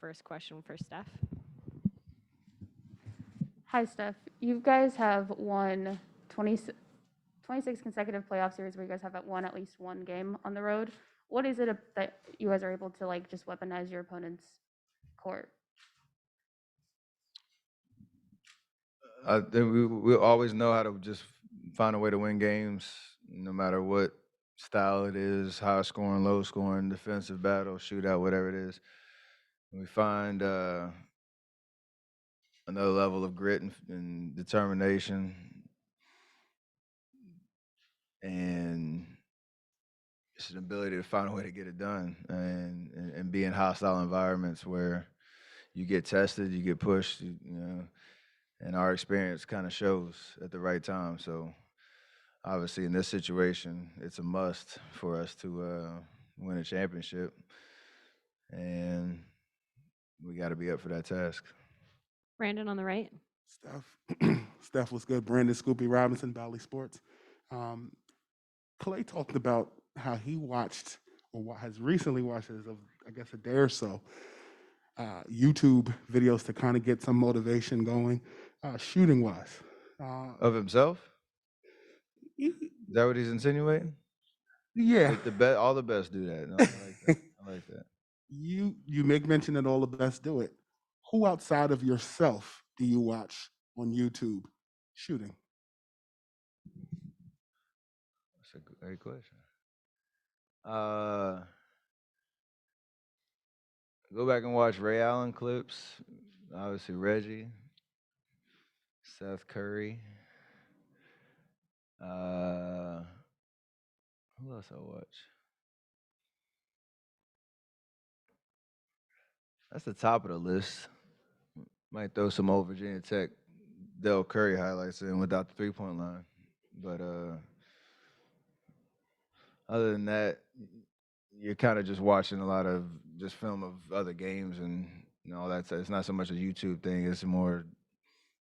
first question for Steph. Hi, Steph. You guys have won 26 consecutive playoff series where you guys have won at least one game on the road. What is it that you guys are able to like just weaponize your opponent's court? I think we always know how to just find a way to win games, no matter what style it is, high scoring, low scoring, defensive battle, shootout, whatever it is. We find another level of grit and determination, and it's an ability to find a way to get it done, and be in hostile environments where you get tested, you get pushed, you know, and our experience kind of shows at the right time. So obviously, in this situation, it's a must for us to win a championship, and we got to be up for that task. Brandon on the right. Steph, Steph was good. Brandon Scoopy Robinson, Valley Sports. Um, Clay talked about how he watched, or has recently watched, as of I guess a day or so, YouTube videos to kind of get some motivation going, shooting wise. Of himself? Y- Is that what he's insinuating? yeah, All the best do that. No, I like that. I like that. you make mention that all the best do it. Who outside of yourself do you watch on YouTube shooting? That's a great question. Uh, go back and watch Ray Allen clips. Obviously Reggie, Seth Curry. Uh, who else I watch? That's the top of the list. Might throw some old Virginia Tech Del Curry highlights in without the 3-point line. But other than that, you're kind of just watching a lot of just film of other games and all that. It's not so much a YouTube thing. It's more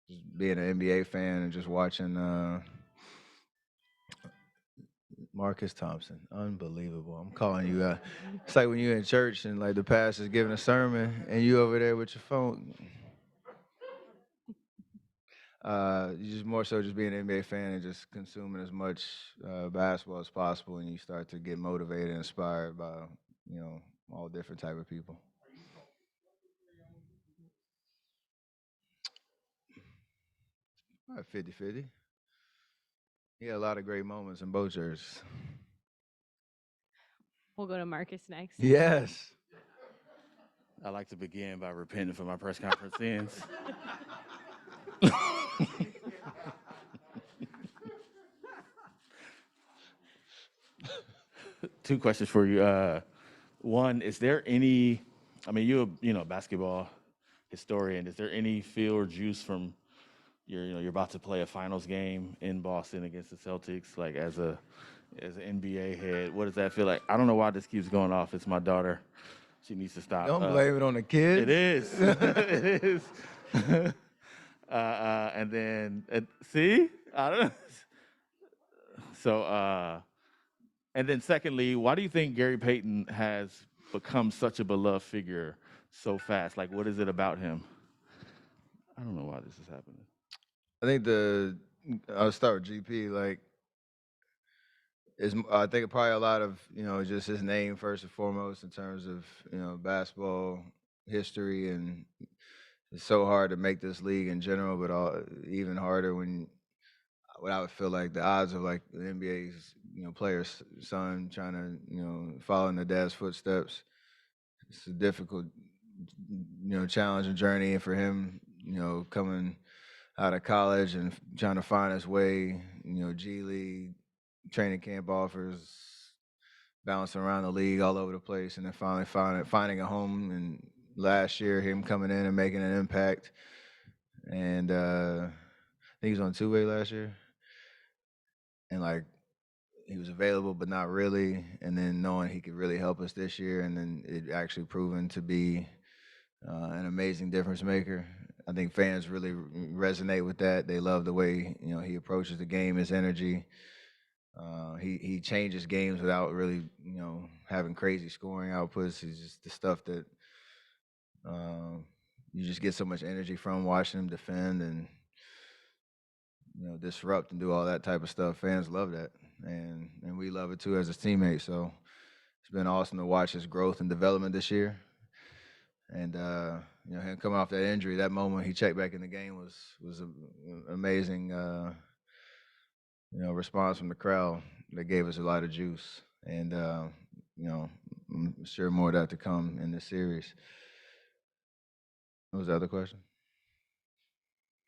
just being an NBA fan and just watching Marcus Thompson. Unbelievable. I'm calling you out. It's like when you're in church and like the pastor's giving a sermon and you over there with your phone. You just more so just being an NBA fan and just consuming as much basketball as possible, and you start to get motivated and inspired by all different type of people. 50-50. He had a lot of great moments in both jerseys. We'll go to Marcus next. Yes. I'd like to begin by repenting for my press conference sins. Two questions for you. One, is there any, I mean, you're a basketball historian. Is there any feel or juice from you're about to play a finals game in Boston against the Celtics, like as an NBA head? What does that feel like? I don't know why this keeps going off. It's my daughter. She needs to stop. Don't blame it on the kids. It is. It is. And then, see? I don't know. So, and then secondly, why do you think Gary Payton has become such a beloved figure so fast? Like, what is it about him? I don't know why this is happening. I think I'll start with GP. Like, I think probably a lot of just his name first and foremost in terms of basketball history, and it's so hard to make this league in general, but even harder when what I would feel like the odds of like the NBA's player's son trying to follow in the dad's footsteps. It's a difficult challenging journey, and for him coming out of college and trying to find his way, G League, training camp offers, bouncing around the league all over the place, and then finally finding a home. And last year, him coming in and making an impact. And I think he was on two-way last year. And like he was available, but not really. And then knowing he could really help us this year, and then it actually proven to be an amazing difference maker. I think fans really resonate with that. They love the way he approaches the game, his energy. He changes games without really having crazy scoring outputs. He's just the stuff that you just get so much energy from watching him defend and disrupt and do all that type of stuff. Fans love that, and we love it too as his teammate. So it's been awesome to watch his growth and development this year. And him coming off that injury, that moment he checked back in the game was an amazing response from the crowd that gave us a lot of juice. And I'm sure more of that to come in this series. What was the other question?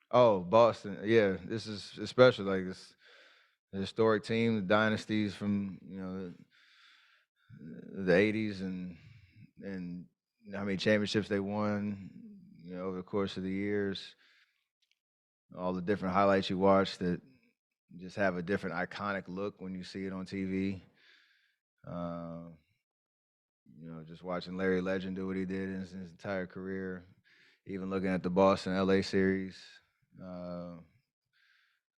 Oh, Boston. Yeah, this is special. Like it's a historic team, the dynasties from the '80s, and how many championships they won, over the course of the years. All the different highlights you watch that just have a different iconic look when you see it on TV. Uh, just watching Larry Legend do what he did in his entire career, even looking at the Boston LA series,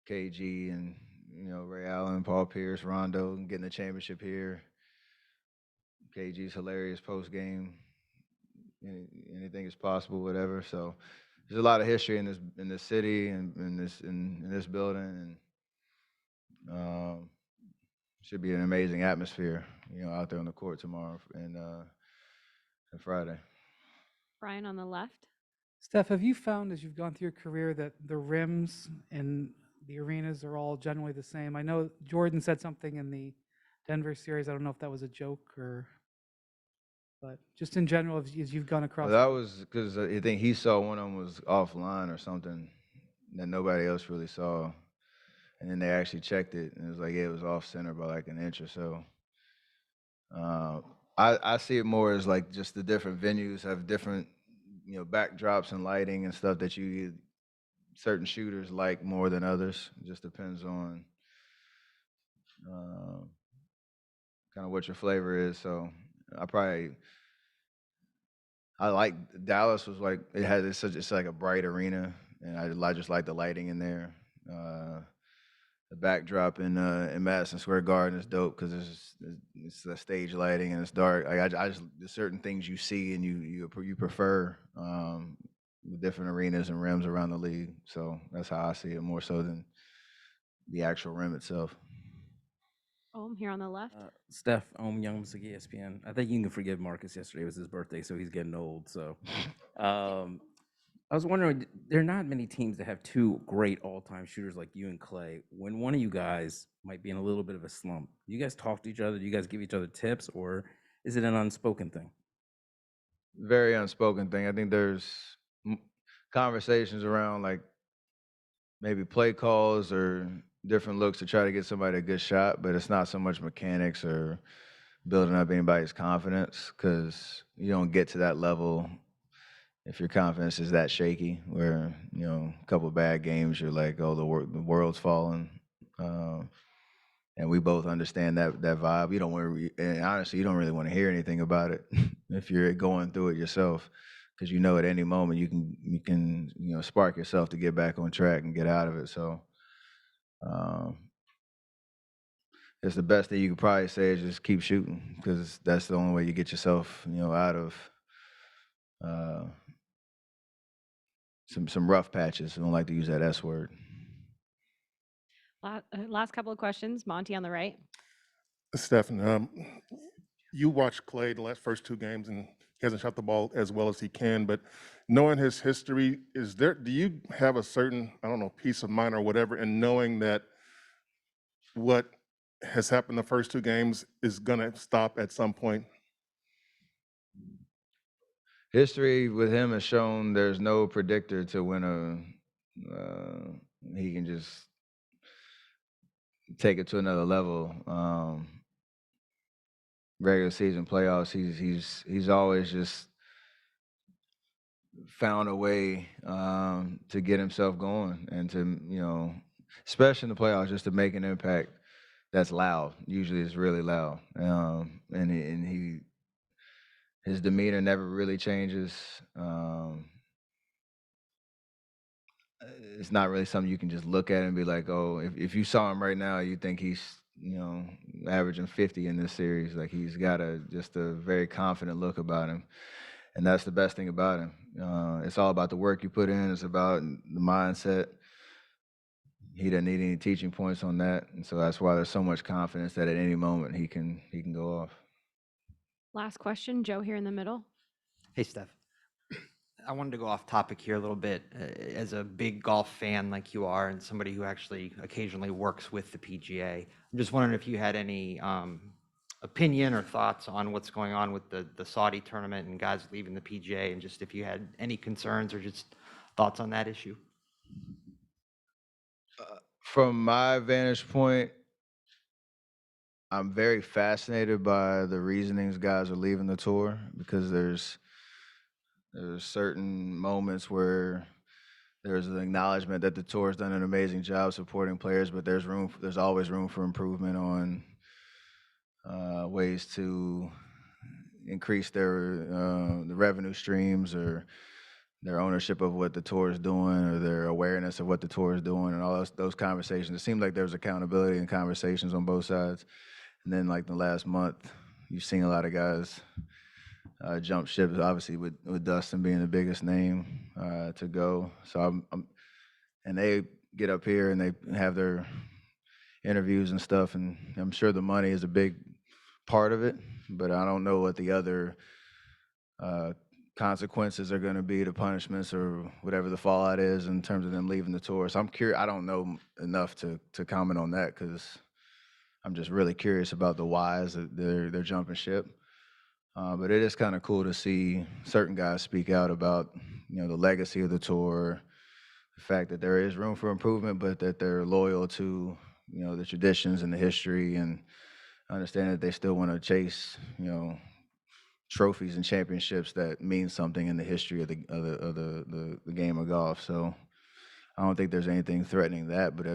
KG and Ray Allen, Paul Pierce, Rondo, and getting the championship here. KG's hilarious post game. Anything is possible, whatever. So there's a lot of history in this city and in this building, and should be an amazing atmosphere, out there on the court tomorrow and Friday. Brian on the left. Steph, have you found as you've gone through your career that the rims and the arenas are all generally the same? I know Jordan said something in the Denver series. I don't know if that was a joke but just in general, as you've gone across. Well, that was because I think he saw one of them was offline or something that nobody else really saw. And then they actually checked it, and it was like, yeah, it was off center by like an inch or so. I see it more as like just the different venues have different, backdrops and lighting and stuff that certain shooters like more than others. It just depends on kind of what your flavor is. So I like Dallas was like it's like a bright arena, and I just like the lighting in there. The backdrop in Madison Square Garden is dope because it's the stage lighting and it's dark. Like I just there's certain things you see and you prefer the different arenas and rims around the league. So that's how I see it more so than the actual rim itself. Here on the left. Steph, Young Music, ESPN. I think you can forgive Marcus. Yesterday was his birthday, so he's getting old. So, I was wondering, there are not many teams that have two great all-time shooters like you and Clay. When one of you guys might be in a little bit of a slump, do you guys talk to each other? Do you guys give each other tips, or is it an unspoken thing? Very unspoken thing. I think there's conversations around like maybe play calls or different looks to try to get somebody a good shot, but it's not so much mechanics or building up anybody's confidence because you don't get to that level if your confidence is that shaky where, a couple of bad games, you're like, oh, the world's falling. And we both understand that vibe. You don't want to, and honestly, you don't really want to hear anything about it if you're going through it yourself, because at any moment you can spark yourself to get back on track and get out of it. So it's the best thing you could probably say is just keep shooting, because that's the only way you get yourself out of some rough patches. I don't like to use that S word. Last couple of questions. Monty on the right. Stephen, you watched Clay the first two games, and he hasn't shot the ball as well as he can. But knowing his history, do you have a certain, I don't know, peace of mind or whatever, in knowing that what has happened the first two games is going to stop at some point? History with him has shown there's no predictor to when he can just take it to another level. Regular season playoffs, he's always just found a way to get himself going and to especially in the playoffs, just to make an impact that's loud. Usually, it's really loud, and his demeanor never really changes. It's not really something you can just look at and be like, oh, if you saw him right now, you think he's averaging 50 in this series. Like he's got just a very confident look about him, and that's the best thing about him. It's all about the work you put in. It's about the mindset. He doesn't need any teaching points on that, and so that's why there's so much confidence that at any moment he can go off. Last question, Joe here in the middle. Hey, Steph. I wanted to go off topic here a little bit. As a big golf fan like you are, and somebody who actually occasionally works with the PGA, I'm just wondering if you had any opinion or thoughts on what's going on with the Saudi tournament and guys leaving the PGA, and just if you had any concerns or just thoughts on that issue. From my vantage point, I'm very fascinated by the reasonings guys are leaving the tour, because there's certain moments where there's an acknowledgement that the tour has done an amazing job supporting players, but there's always room for improvement on ways to increase their the revenue streams, or their ownership of what the tour is doing, or their awareness of what the tour is doing, and all those conversations. It seemed like there was accountability and conversations on both sides. And then, like the last month, you've seen a lot of guys jump ship, obviously with Dustin being the biggest name to go. So and they get up here and they have their interviews and stuff, and I'm sure the money is a big part of it, but I don't know what the other consequences are going to be, the punishments or whatever the fallout is in terms of them leaving the tour. So I'm curious. I don't know enough to comment on that, because I'm just really curious about the whys that they're jumping ship. But it is kind of cool to see certain guys speak out about, the legacy of the tour, the fact that there is room for improvement, but that they're loyal to, the traditions and the history, and understand that they still want to chase, trophies and championships that mean something in the history of the game of golf. So I don't think there's anything threatening that, but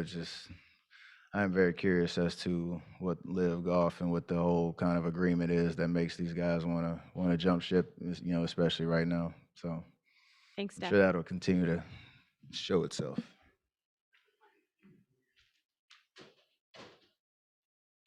I'm very curious as to what Live Golf and what the whole kind of agreement is that makes these guys want to jump ship, especially right now. So Thanks, I'm Steph. sure that'll continue to show itself.